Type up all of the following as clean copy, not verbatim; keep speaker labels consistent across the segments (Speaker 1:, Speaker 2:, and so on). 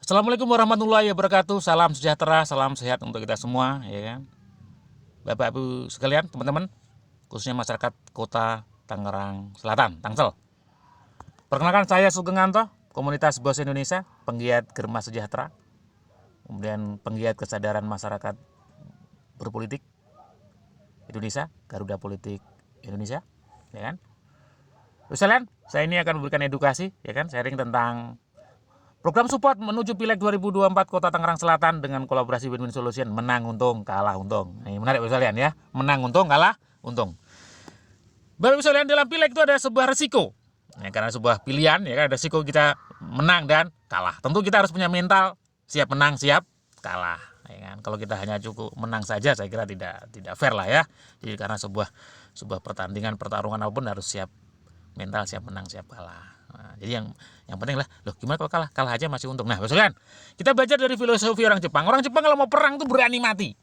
Speaker 1: Assalamualaikum warahmatullahi wabarakatuh. Salam sejahtera, salam sehat untuk kita semua, ya kan. Bapak Ibu sekalian, teman-teman, khususnya masyarakat Kota Tangerang Selatan, Tangsel. Perkenalkan, saya Sugeng Anto, komunitas Bos Indonesia, penggiat Germas Sejahtera, kemudian penggiat kesadaran masyarakat berpolitik Indonesia, Garuda Politik Indonesia, ya kan. Terus sekalian, saya ini akan memberikan edukasi, ya kan, sharing tentang program support menuju Pileg 2024 Kota Tangerang Selatan dengan kolaborasi Win-Win Solution, menang untung, kalah untung. Ini menarik Bapak sekalian ya, menang untung, kalah untung. Bapak sekalian, dalam Pileg itu ada sebuah resiko. Ya, karena sebuah pilihan, ya kan, ada resiko kita menang dan kalah. Tentu kita harus punya mental siap menang, siap kalah. Ya kan? Kalau kita hanya cukup menang saja, saya kira tidak fair lah ya. Jadi karena sebuah pertandingan, pertarungan apapun harus siap mental, siap menang, siap kalah. Nah, jadi yang penting lah, loh gimana kalau kalah aja masih untung. Nah, misalkan kita belajar dari filosofi orang Jepang. Orang Jepang kalau mau perang tuh berani mati.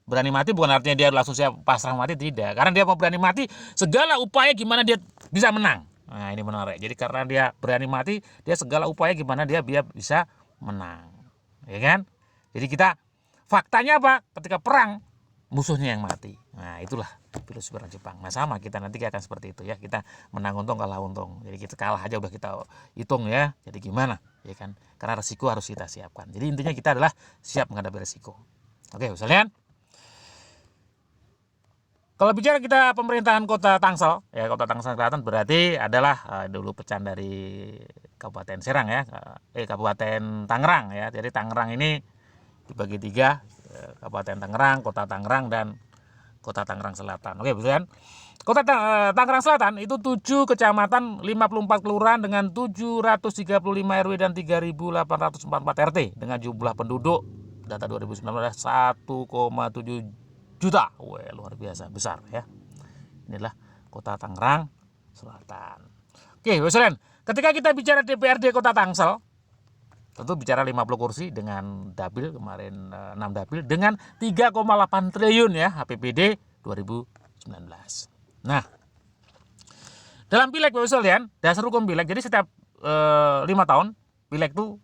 Speaker 1: Berani mati bukan artinya dia langsung siap pasrah mati, tidak. Karena dia mau berani mati, segala upaya gimana dia bisa menang. Nah, ini menarik. Jadi karena dia berani mati, dia segala upaya gimana dia bisa menang. Ya kan? Jadi kita faktanya apa? Ketika perang musuhnya yang mati. Nah, itulah filosofi orang Jepang. Nah, sama kita nanti akan seperti itu ya. Kita menang untung, kalah untung. Jadi kita kalah aja udah kita hitung ya. Jadi gimana? Ya kan? Karena resiko harus kita siapkan. Jadi intinya kita adalah siap menghadapi resiko. Oke, sekalian. Kalau bicara kita pemerintahan Kota Tangsel, ya Kota Tangsel Selatan berarti adalah dulu pecahan dari Kabupaten Serang ya, Kabupaten Tangerang ya. Jadi Tangerang ini dibagi tiga, Kabupaten Tangerang, Kota Tangerang, dan Kota Tangerang Selatan. Oke, betul kan? Kota Tangerang Selatan itu 7 kecamatan, 54 kelurahan dengan 735 RW dan 3.844 RT dengan jumlah penduduk data 2019 1,7 juta. Wah, luar biasa besar ya. Inilah Kota Tangerang Selatan. Oke, Bapak, ketika kita bicara DPRD Kota Tangsel, tentu bicara 50 kursi dengan dapil kemarin 6 dapil dengan 3,8 triliun ya APBD 2019. Nah, dalam Pileg Bapak sekalian, dasar hukum Pileg, jadi setiap 5 tahun Pileg itu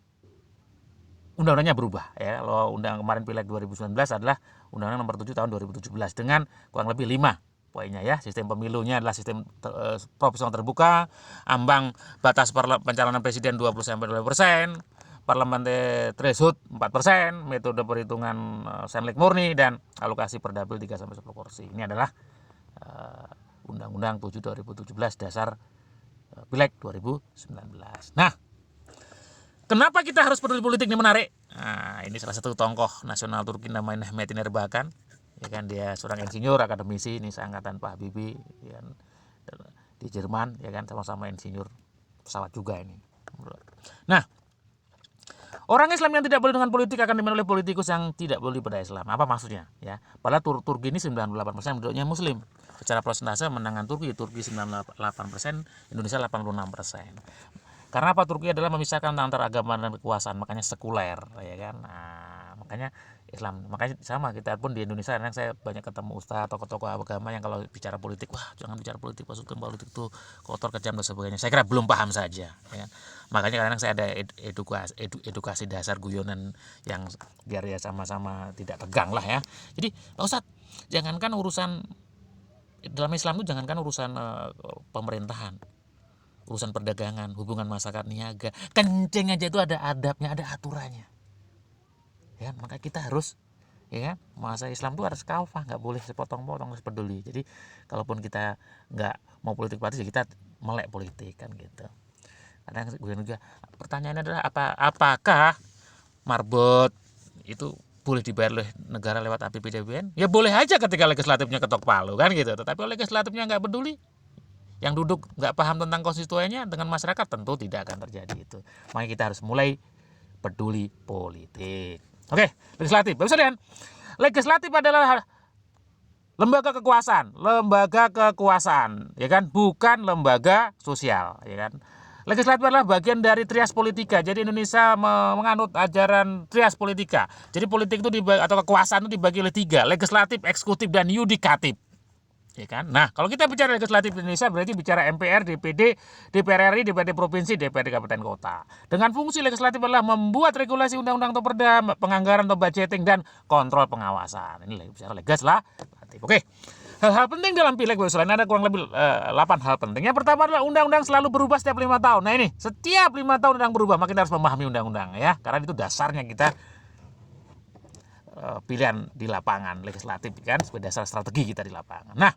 Speaker 1: undang-undangnya berubah ya. Kalau undang kemarin Pileg 2019 adalah Undang-Undang Nomor 7 tahun 2017 dengan kurang lebih 5 poinnya ya. Sistem pemilunya adalah sistem proporsional terbuka, ambang batas pencalonan presiden 20-20%, parlemen threshold 4%, metode perhitungan senlik murni, dan alokasi per dapil 3-10 kursi. Ini adalah Undang-Undang 7 2017 dasar Pileg 2019. Nah, kenapa kita harus peduli politik? Ini menarik. Nah, ini salah satu tokoh nasional Turki namanya Metin Erbakan. Ya kan, dia seorang insinyur akademisi, ini seangkatan Pak Habibie ya, di Jerman, ya kan, sama-sama insinyur pesawat juga ini. Nah, orang Islam yang tidak boleh dengan politik akan dimainkan oleh politikus yang tidak boleh pada Islam. Apa maksudnya? Ya, padahal Turki ini 98% penduduknya Muslim. Secara persentase menangan Turki 98%, Indonesia 86%. Karena apa? Turki adalah memisahkan antara agama dan kekuasaan, makanya sekuler, ya kan. Nah, makanya Islam, makanya sama kita pun di Indonesia. Kadang saya banyak ketemu ustadz, tokoh-tokoh agama yang kalau bicara politik, wah jangan bicara politik, pasukan politik itu kotor, kejam dan sebagainya. Saya kira belum paham saja. Ya. Makanya kadang saya ada edukasi dasar guyonan yang biar ya sama-sama tidak tegang lah ya. Jadi Pak Ustadz, jangankan urusan dalam Islam itu, jangankan urusan pemerintahan, urusan perdagangan, hubungan masyarakat niaga, kencing aja itu ada adabnya, ada aturannya. Ya, maka kita harus, ya, masa Islam itu harus kafah, nggak boleh sepotong-potong, harus peduli. Jadi, kalaupun kita nggak mau politik praktis, ya kita melek politik kan gitu. Kadang gue juga pertanyaannya adalah apakah marbot itu boleh dibayar oleh negara lewat APBD? Ya boleh aja ketika legislatifnya ketok palu kan gitu. Tetapi kalau legislatifnya nggak peduli, yang duduk nggak paham tentang konstituennya dengan masyarakat, tentu tidak akan terjadi itu. Makanya kita harus mulai peduli politik. Oke, legislatif. Bapak sekalian, legislatif adalah lembaga kekuasaan, ya kan, bukan lembaga sosial, ya kan. Legislatif adalah bagian dari trias politika. Jadi Indonesia menganut ajaran trias politika. Jadi politik itu atau kekuasaan itu dibagi oleh 3, legislatif, eksekutif, dan yudikatif. Ya kan? Nah, kalau kita bicara legislatif Indonesia berarti bicara MPR, DPD, DPR RI, DPRD provinsi, DPRD kabupaten kota. Dengan fungsi legislatif adalah membuat regulasi undang-undang atau perda, penganggaran atau budgeting dan kontrol pengawasan. Ini bicara legislatif. Oke. Hal-hal penting dalam pileg selain ada kurang lebih 8 hal penting. Yang pertama adalah undang-undang selalu berubah setiap 5 tahun. Nah ini, setiap 5 tahun undang berubah, maka kita harus memahami undang-undang ya. Karena itu dasarnya kita pilihan di lapangan legislatif kan, sebagai dasar strategi kita di lapangan. Nah,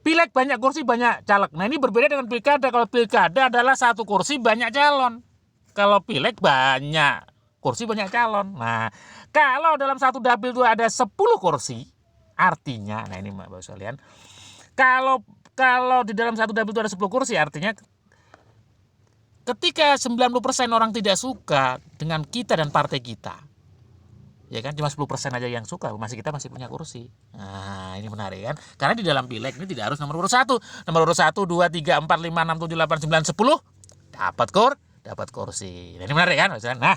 Speaker 1: pileg banyak kursi banyak caleg. Nah ini berbeda dengan pilkada. Kalau pilkada adalah satu kursi banyak calon. Kalau pileg banyak kursi banyak calon. Nah kalau dalam satu dapil itu ada 10 kursi, artinya, nah ini Bapak sekalian, kalau di dalam satu dapil itu ada 10 kursi, artinya ketika 90% orang tidak suka dengan kita dan partai kita, ya kan, cuma 10% aja yang suka, kita masih punya kursi. Nah ini menarik kan, karena di dalam pileg ini tidak harus nomor urut 1, nomor urut 1, 2, 3, 4, 5, 6, 7, 8, 9, 10 dapat kursi. Nah, ini menarik kan. Nah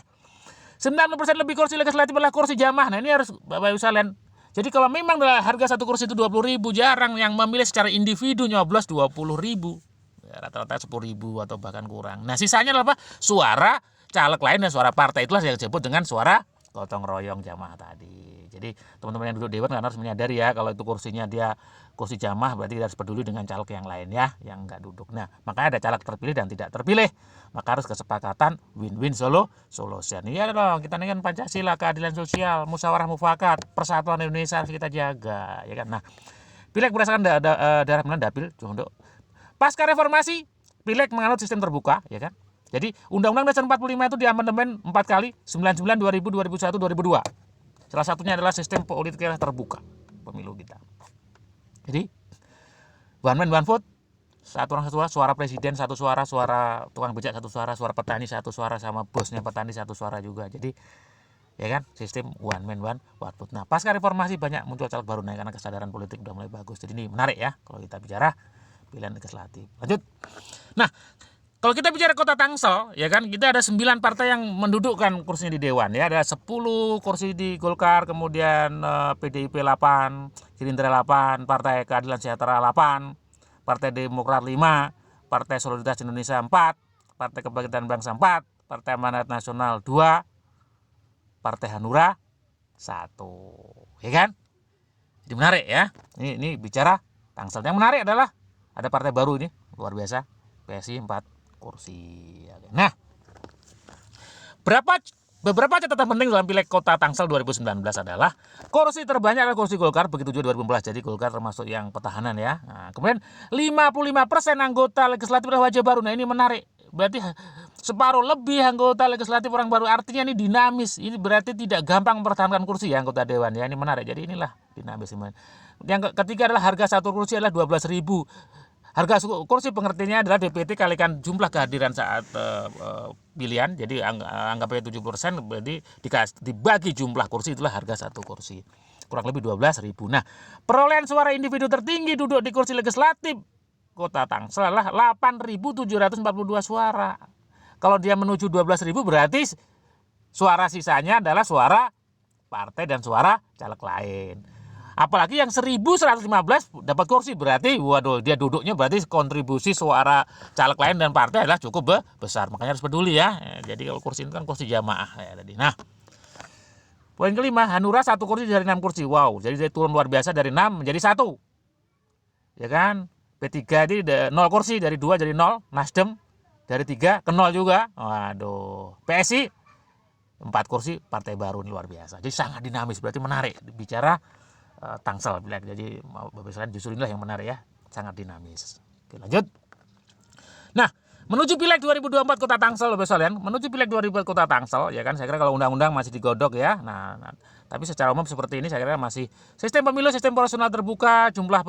Speaker 1: 90% lebih kursi legislatif adalah kursi jamaah. Nah ini harus Bapak Ibu sekalian. Jadi kalau memang harga satu kursi itu 20.000, jarang yang memilih secara individu nyoblos 20.000, ya, rata-rata 10.000 atau bahkan kurang. Nah sisanya adalah apa? Suara caleg lain dan suara partai, itulah yang disebut dengan suara gotong royong jamaah tadi. Jadi teman-teman yang duduk dewan kan harus menyadari ya, kalau itu kursinya dia kursi jamaah berarti kita harus peduli dengan caleg yang lain ya, yang nggak duduk. Nah makanya ada caleg terpilih dan tidak terpilih, maka harus kesepakatan win-win solution. Iya dong, kita ini kan Pancasila, keadilan sosial, musyawarah mufakat, persatuan Indonesia harus kita jaga, ya kan. Nah pileg berdasarkan daerah pemilihan dapil untuk pasca reformasi, pileg menganut sistem terbuka, ya kan. Jadi Undang-Undang Dasar 45 itu diamandemen 4 kali, 99, 2000, 2001, 2002. Salah satunya adalah sistem politik terbuka pemilu kita. Jadi one man one vote, satu orang satu suara, suara presiden satu suara, suara tukang becak satu suara, suara petani satu suara, sama bosnya petani satu suara juga. Jadi ya kan, sistem one man one vote. Nah pasca reformasi banyak muncul caleg baru naik karena kesadaran politik udah mulai bagus. Jadi ini menarik ya kalau kita bicara pilihan legislatif. Lanjut. Nah kalau kita bicara kota Tangsel, ya kan, kita ada 9 partai yang mendudukkan kursinya di Dewan. Ya, ada 10 kursi di Golkar, kemudian PDIP 8, Gerindra 8, Partai Keadilan Sejahtera 8, Partai Demokrat 5, Partai Solidaritas Indonesia 4, Partai Kebangkitan Bangsa 4, Partai Amanat Nasional 2, Partai Hanura 1. Ya kan? Jadi menarik ya. Ini bicara Tangsel. Yang menarik adalah ada partai baru ini, luar biasa, PSI 4 kursi. Nah, beberapa catatan penting dalam pileg kota Tangsel 2019 adalah kursi terbanyak adalah kursi Golkar, begitu juga 2014. Jadi Golkar termasuk yang pertahanan ya. Nah, kemudian 55% anggota legislatif adalah wajah baru. Nah ini menarik. Berarti separuh lebih anggota legislatif orang baru, artinya ini dinamis. Ini berarti tidak gampang mempertahankan kursi ya anggota dewan ya. Ini menarik. Jadi inilah dinamis. Yang ketiga adalah harga satu kursi adalah 12.000. Harga kursi pengertiannya adalah DPT kalikan jumlah kehadiran saat pilihan. Jadi anggap aja 7%, berarti dibagi jumlah kursi, itulah harga satu kursi. Kurang lebih 12.000. Nah, perolehan suara individu tertinggi duduk di kursi legislatif kota Tangsel adalah 8.742 suara. Kalau dia menuju 12.000 berarti suara sisanya adalah suara partai dan suara caleg lain. Apalagi yang 1.115 dapat kursi, berarti waduh, dia duduknya berarti kontribusi suara caleg lain dan partai adalah cukup besar. Makanya harus peduli ya. Jadi kalau kursi itu kan kursi jamaah ya tadi. Nah, poin kelima, Hanura 1 kursi dari 6 kursi. Wow, jadi dia turun luar biasa dari 6 menjadi 1. Ya kan? P3 ini 0 kursi, dari 2 jadi 0. Nasdem dari 3 ke 0 juga. Waduh. PSI 4 kursi, partai baru, ini luar biasa. Jadi sangat dinamis, berarti menarik bicara Tangsel. Jadi Bapak sekalian, justru inilah yang menarik ya, sangat dinamis. Oke, lanjut. Nah, menuju pileg 2024 kota Tangsel, Bapak sekalian, menuju pileg 2024 kota Tangsel, ya kan, saya kira kalau undang-undang masih digodok ya. Nah, tapi secara umum seperti ini saya kira masih sistem pemilu, sistem proporsional terbuka, jumlah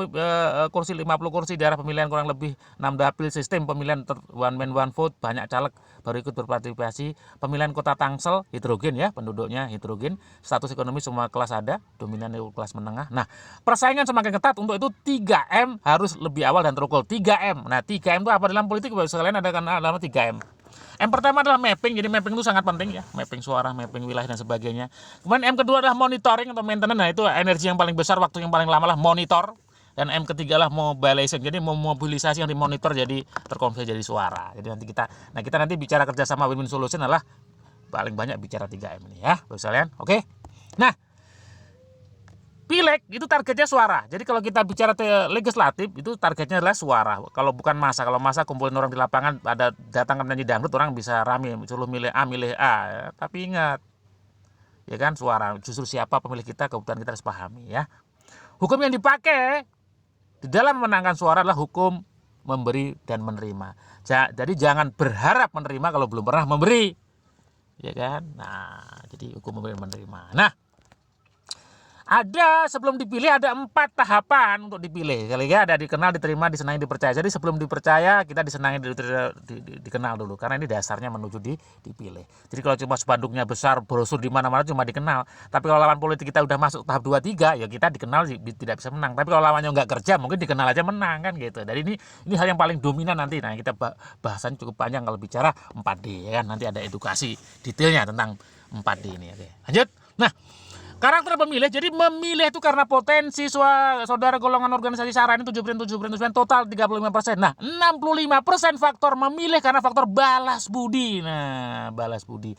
Speaker 1: kursi 50 kursi, daerah pemilihan kurang lebih 6 dapil, sistem pemilihan one man one vote, banyak caleg baru ikut berpartisipasi, pemilihan kota Tangsel heterogen ya, penduduknya heterogen, status ekonomi semua kelas ada, dominan kelas menengah. Nah, persaingan semakin ketat, untuk itu 3M harus lebih awal dan terukur. 3M. Nah, 3M itu apa dalam politik? Sekalian ada kan dalam 3M. M pertama adalah mapping, jadi mapping itu sangat penting ya, mapping suara, mapping wilayah dan sebagainya. Kemudian M kedua adalah monitoring atau maintenance. Nah, itu energi yang paling besar, waktu yang paling lama lah monitor. Dan M ketiga lah mobilization, jadi memobilisasi yang dimonitor jadi terkonversi jadi suara. Jadi kita nanti bicara kerjasama win-win solution adalah paling banyak bicara 3M ini ya, Bapak sekalian. Oke. Nah, pileg itu targetnya suara. Jadi kalau kita bicara legislatif itu targetnya adalah suara. Kalau bukan masa, kalau masa kumpulin orang di lapangan, ada datang penyanyi dangdut, orang bisa rame, suruh milih A ya. Tapi ingat, ya kan, suara justru siapa pemilih kita, kebutuhan kita harus pahami ya. Hukum yang dipakai di dalam memenangkan suara adalah hukum memberi dan menerima. Jadi jangan berharap menerima kalau belum pernah memberi, ya kan. Nah, jadi hukum memberi dan menerima. Nah, sebelum dipilih ada 4 tahapan untuk dipilih. Kali ya, ada dikenal, diterima, disenangi, dipercaya. Jadi sebelum dipercaya kita disenangi, dikenal dulu, karena ini dasarnya menuju dipilih. Jadi kalau cuma spanduknya besar, brosur di mana-mana cuma dikenal. Tapi kalau lawan politik kita udah masuk tahap 2, 3, ya kita dikenal tidak bisa menang. Tapi kalau lawannya nggak kerja, mungkin dikenal aja menang kan gitu. Jadi ini hal yang paling dominan nanti. Nah, kita bahasan cukup panjang kalau bicara 4D ya kan. Nanti ada edukasi detailnya tentang 4D ini. Oke, lanjut. Nah, karakter pemilih, jadi memilih itu karena potensi saudara golongan organisasi SARA ini 7% total 35%. Nah, 65% faktor memilih karena faktor balas budi. Nah, balas budi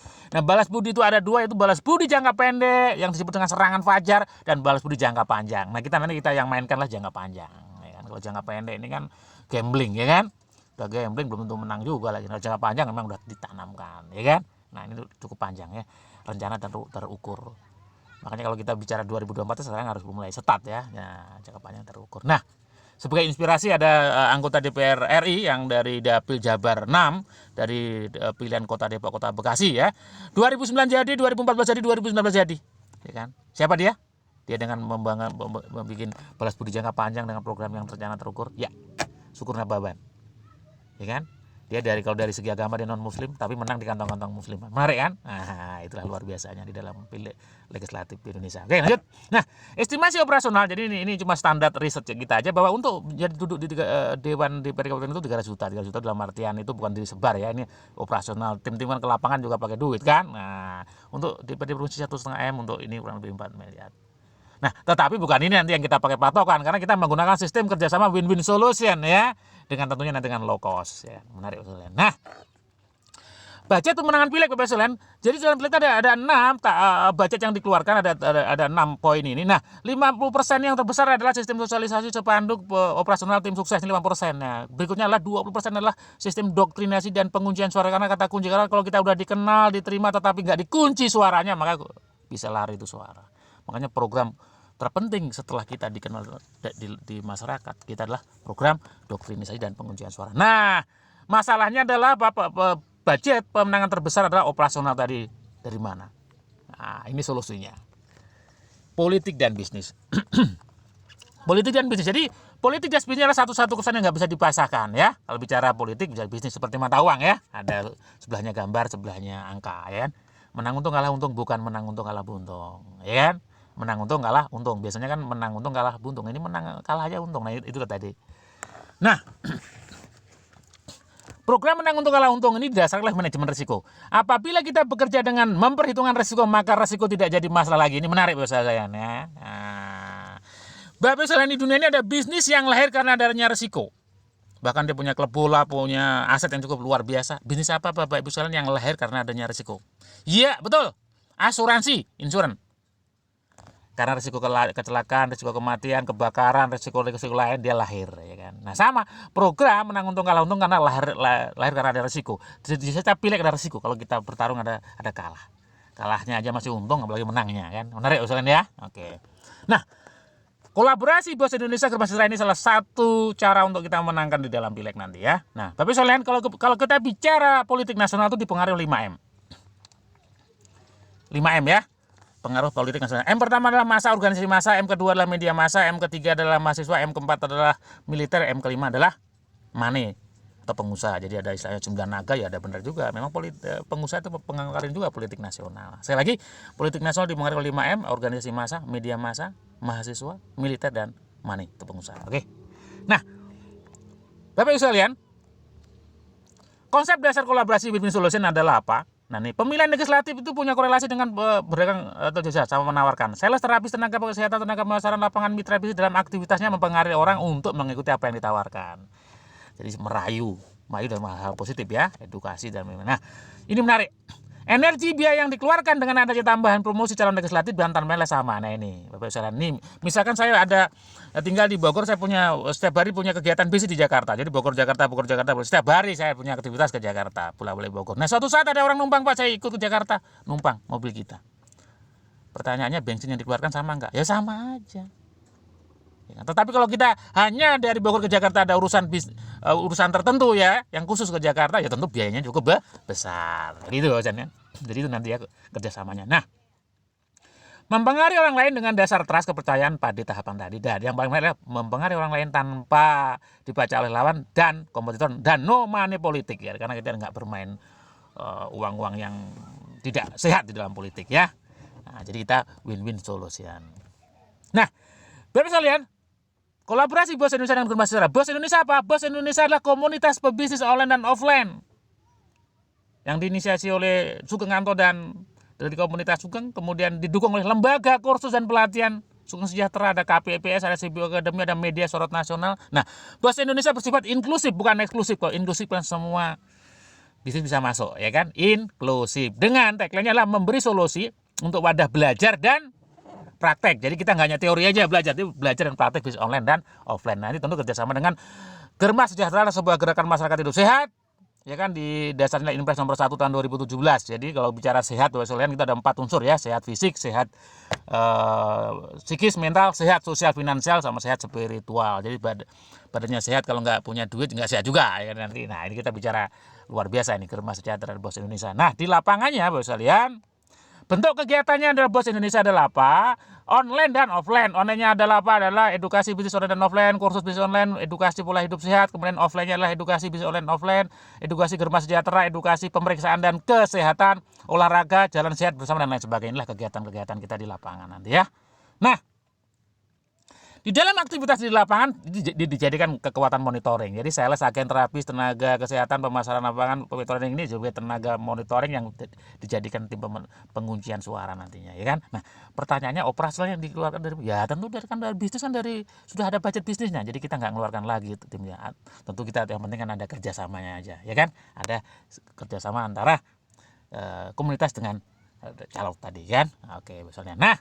Speaker 1: itu ada 2, yaitu balas budi jangka pendek yang disebut dengan serangan fajar dan balas budi jangka panjang. Nah, kita yang mainkanlah jangka panjang. Ya kan? Kalau jangka pendek ini kan gambling, ya kan? Udah gambling belum tentu menang juga lagi. Kalau jangka panjang memang udah ditanamkan, ya kan? Nah, ini cukup panjang ya, rencana terukur. Makanya kalau kita bicara 2024 sekarang harus mulai start ya, jangka panjang terukur. Nah, sebagai inspirasi ada anggota DPR RI yang dari Dapil Jabar 6 dari pilihan Kota Depok, Kota Bekasi ya. 2009 jadi, 2014 jadi, 2019 jadi. Ya kan? Siapa dia? Dia dengan membuat balas budi jangka panjang dengan program yang rencana terukur. Ya, Syukur Nababan. Ya kan? Dia kalau dari segi agama dia non muslim tapi menang di kantong-kantong muslim. Menarik kan? Nah, itulah luar biasanya di dalam pilih legislatif di Indonesia. Oke, lanjut. Nah, estimasi operasional. Jadi ini cuma standar riset kita aja bahwa untuk jadi duduk di Dewan DPR Kabupaten itu 300 juta. 300 juta dalam artian itu bukan disebar ya. Ini operasional. Tim-tim kan ke lapangan juga pakai duit kan. Nah, untuk DPR provinsi 1,5 M, untuk ini kurang lebih 4 miliar. Nah, tetapi bukan ini nanti yang kita pakai patokan, karena kita menggunakan sistem kerjasama win-win solution ya, dengan tentunya nanti dengan low cost ya. Menarik usulan. Nah, budget pemenangan pileg Bapak Sekalian. Jadi dalam pileg ada 6 budget yang dikeluarkan, ada 6 poin ini. Nah, 50% yang terbesar adalah sistem sosialisasi spanduk operasional tim sukses 50%. Nah, berikutnya adalah 20% adalah sistem doktrinasi dan penguncian suara, karena kata kunci, karena kalau kita udah dikenal, diterima tetapi nggak dikunci suaranya, maka bisa lari itu suara. Makanya program terpenting setelah kita dikenal di masyarakat kita adalah program doktrinasi dan penguncian suara. Nah, masalahnya adalah budget pemenangan terbesar adalah operasional tadi. Dari mana? Nah, ini solusinya. Politik dan bisnis. Politik dan bisnis. Jadi politik dan bisnis adalah satu-satu kesan yang nggak bisa dipasahkan ya. Kalau bicara politik bisa bisnis seperti mata uang ya. Ada sebelahnya gambar, sebelahnya angka ya. Menang untung kalah untung, bukan menang untung kalah buntung, ya kan? Menang untung kalah untung. Biasanya kan menang untung kalah buntung. Ini menang kalah aja untung. Nah, itu tadi. Nah, program menang untung kalah untung ini didasarkan oleh manajemen risiko. Apabila kita bekerja dengan memperhitungkan risiko, maka risiko tidak jadi masalah lagi. Ini menarik Bapak sekalian ya. Nah, Bapak sekalian, di dunia ini ada bisnis yang lahir karena adanya risiko. Bahkan dia punya klub bola, punya aset yang cukup luar biasa. Bisnis apa Bapak Ibu sekalian yang lahir karena adanya risiko? Iya, betul. Asuransi, insurans. Karena risiko kecelakaan, risiko kematian, kebakaran, risiko lain dia lahir, ya kan. Nah, sama program menang untung kalah untung karena lahir karena ada risiko. Jadi saya pilih ada risiko. Kalau kita bertarung ada kalah. Kalahnya aja masih untung, apalagi menangnya kan. Menarik usulan ya. Oke. Nah, kolaborasi Bos Indonesia Gerbang Sejahtera ini salah satu cara untuk kita menangkan di dalam pileg nanti ya. Nah, tapi sekalian, kalau kita bicara politik nasional itu dipengaruhi 5M. 5M ya. Pengaruh politik nasional. M pertama adalah massa, organisasi massa, M kedua adalah media massa, M ketiga adalah mahasiswa, M keempat adalah militer, M kelima adalah money atau pengusaha. Jadi ada istilahnya jumlah naga, ya ada benar juga. Memang pengusaha itu pengaruhin juga politik nasional. Sekali lagi, politik nasional dipengaruhi oleh 5M, organisasi massa, media massa, mahasiswa, militer, dan money itu pengusaha. Oke. Nah, Bapak Ibu sekalian, konsep dasar kolaborasi win-win solution adalah apa? Nah nih, pemilihan legislatif itu punya korelasi dengan berdagang atau jasa sama menawarkan. Sales, terapis, tenaga kesehatan, tenaga pemasaran, lapangan, mitra bisnis dalam aktivitasnya mempengaruhi orang untuk mengikuti apa yang ditawarkan. Jadi merayu dalam hal positif ya, edukasi dan lain-lain. Nah, ini menarik. Energi biaya yang dikeluarkan dengan adanya tambahan promosi calon legislatif dan tanpa sama. Nah ini, Bapak sekalian, ini misalkan saya ada tinggal di Bogor, saya punya setiap hari punya kegiatan bisnis di Jakarta. Jadi Bogor Jakarta, setiap hari saya punya aktivitas ke Jakarta, pulang-balik Bogor. Nah, suatu saat ada orang numpang, Pak, saya ikut ke Jakarta, numpang mobil kita. Pertanyaannya, bensin yang dikeluarkan sama enggak? Ya sama aja. Ya, tetapi kalau kita hanya dari Bogor ke Jakarta ada urusan tertentu ya, yang khusus ke Jakarta, ya tentu biayanya cukup besar. Gitu kan ya. Jadi itu nanti ya kerjasamanya. Nah, mempengaruhi orang lain dengan dasar trust, kepercayaan pada tahapan tadi. Dan yang paling penting adalah mempengaruhi orang lain tanpa dibaca oleh lawan dan kompetitor dan no money politik ya, karena kita nggak bermain uang-uang yang tidak sehat di dalam politik ya. Nah, jadi kita win-win solution. Nah, Bapak sekalian, kolaborasi Bos Indonesia dengan Germas Sejahtera. Bos Indonesia apa? Bos Indonesia adalah komunitas pebisnis online dan offline yang diinisiasi oleh Sugeng Anto dan dari komunitas Sugeng, kemudian didukung oleh lembaga kursus dan pelatihan Sugeng Sejahtera, ada KPPS, ada CBO Academy, ada media sorot nasional. Nah, Bos Indonesia bersifat inklusif, bukan eksklusif kok. Inklusif kan semua bisnis bisa masuk, ya kan? Inklusif. Dengan tagline-nya adalah memberi solusi untuk wadah belajar dan praktek. Jadi kita nggak hanya teori aja belajar, tapi belajar dan praktek bisnis online dan offline. Nah, ini tentu kerjasama dengan Germas Sejahtera, sebuah gerakan masyarakat hidup sehat, ya kan, di dasarnya Inpres nomor 1 tahun 2017. Jadi kalau bicara sehat, Bapak sekalian, kita ada 4 unsur ya: sehat fisik, sehat psikis, mental, sehat sosial, finansial, sama sehat spiritual. Jadi badannya sehat, kalau nggak punya duit nggak sehat juga ya nanti. Nah, ini kita bicara luar biasa ini, Germas Sejahtera Bos Indonesia. Nah, di lapangannya Bapak sekalian, bentuk kegiatannya adalah Bos Indonesia adalah apa? Online dan offline. Online-nya adalah apa? Adalah edukasi bisnis online dan offline, kursus bisnis online, edukasi pola hidup sehat. Kemudian offline-nya adalah edukasi bisnis online offline, edukasi Germas Sejahtera, edukasi pemeriksaan dan kesehatan, olahraga, jalan sehat bersama dan lain sebagainya. Inilah kegiatan-kegiatan kita di lapangan nanti ya. Nah, di dalam aktivitas di lapangan dijadikan kekuatan monitoring. Jadi sales, agen, terapis, tenaga kesehatan, pemasaran lapangan, monitoring ini juga tenaga monitoring yang dijadikan tim penguncian suara nantinya, ya kan? Nah, pertanyaannya operasional yang dikeluarkan dari, ya tentu dari bisnis kan, dari sudah ada budget bisnisnya. Jadi kita nggak mengeluarkan lagi timnya. Tentu kita yang penting kan ada kerjasamanya aja, ya kan? Ada kerjasama antara komunitas dengan calon tadi kan? Oke, misalnya. Nah,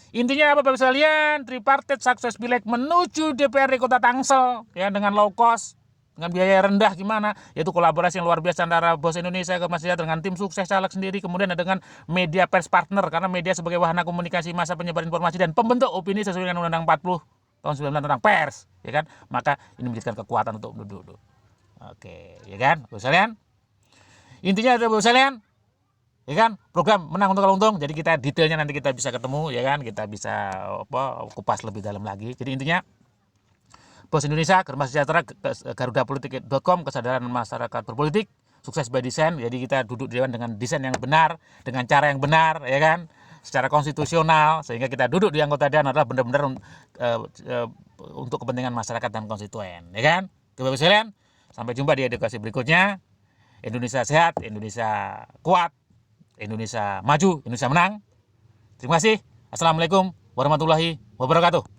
Speaker 1: intinya apa Bapak sekalian? Tripartite Sukses Pileg menuju DPRD Kota Tangsel ya, dengan low cost, dengan biaya rendah gimana? Yaitu kolaborasi yang luar biasa antara Bos Indonesia, Germas Sejahtera dengan tim sukses caleg sendiri, kemudian ada dengan media pers partner, karena media sebagai wahana komunikasi massa, penyebar informasi dan pembentuk opini sesuai dengan Undang-Undang 40 tahun 19 tentang pers, ya kan? Maka ini menjadikan kekuatan untuk duduk. Oke, ya kan? Bapak sekalian? Intinya ada Bapak sekalian, ya kan, program menang untuk untung. Jadi kita detailnya nanti kita bisa ketemu, ya kan, kita bisa kupas lebih dalam lagi. Jadi intinya Bos Indonesia, Germas Sejahtera, garudapolitik.com, kesadaran masyarakat berpolitik, sukses by design. Jadi kita duduk di dewan dengan desain yang benar, dengan cara yang benar, ya kan, secara konstitusional, sehingga kita duduk di anggota dewan adalah benar-benar untuk kepentingan masyarakat dan konstituen, ya kan. Bapak sekalian, sampai jumpa di edukasi berikutnya. Indonesia sehat, Indonesia kuat, Indonesia maju, Indonesia menang. Terima kasih. Assalamualaikum warahmatullahi wabarakatuh.